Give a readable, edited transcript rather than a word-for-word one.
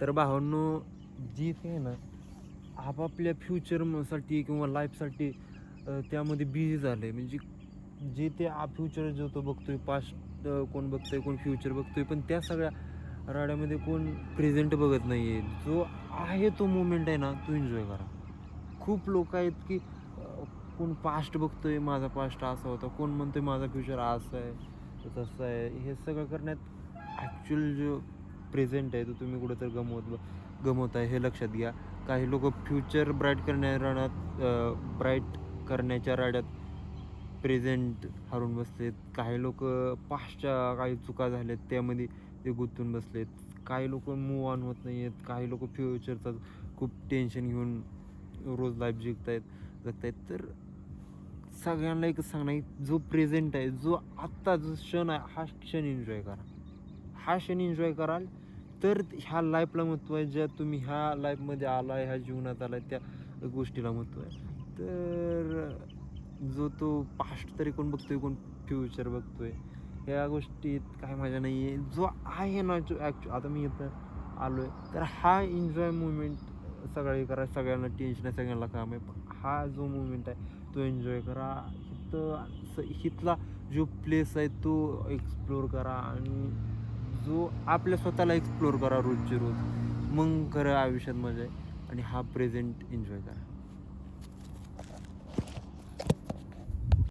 तर भावांनो, जे ते आहे ना आपापल्या फ्युचरसाठी किंवा लाईफसाठी त्यामध्ये बिझी झालं आहे. म्हणजे जे ते फ्युचर जो तो बघतोय, पास्ट कोण बघतोय, कोण फ्युचर बघतोय, पण त्या सगळ्या राड्यामध्ये कोण प्रेझेंट बघत नाही आहे. जो आहे तो मोमेंट आहे ना, तो एन्जॉय करा. खूप लोक आहेत की कोण पास्ट बघतोय, माझा पास्ट असा होता, कोण म्हणतोय माझा फ्युचर असं आहे तसं आहे. हे सगळं करण्यात ॲक्च्युअल जो प्रेझेंट आहे तो तुम्ही कुठंतरी गमवत आहे हे लक्षात घ्या. काही लोक फ्युचर ब्राईट करण्याच्या राड्यात प्रेझेंट हरवून बसलेत. काही लोक पास्टच्या काही चुका झाल्यात त्यामध्ये ते गुंतून बसलेत. काही लोक मूव्ह ऑन होत नाही आहेत. काही लोक फ्युचरचं खूप टेन्शन घेऊन रोज लाईफ जगतायत. तर सगळ्यांना एकच सांगणं आहे, जो प्रेझेंट आहे, जो आत्ता जो क्षण आहे, हा क्षण एन्जॉय करा. हा क्षण एन्जॉय कराल तर ह्या लाईफला महत्त्व आहे. ज्या तुम्ही ह्या लाईफमध्ये आला, ह्या जीवनात आला त्या गोष्टीला महत्त्व आहे. तर जो तो पास्ट तरी कोण बघतोय, कोण फ्युचर बघतोय, ह्या गोष्टीत काय मजा नाही आहे. जो आहे ना, जो आता मी इथं आलो आहे, तर हा एन्जॉय मुमेंट सगळे करा. सगळ्यांना टेन्शन आहे, सगळ्यांना काम आहे, पण हा जो मुमेंट आहे तो एन्जॉय करा. इथला जो प्लेस आहे तो एक्सप्लोअर करा आणि जो आपल्या स्वतःला एक्सप्लोअर करा रोजचे रोज. मग खरं आयुष्यात मजा आहे आणि हा प्रेझेंट एन्जॉय करा.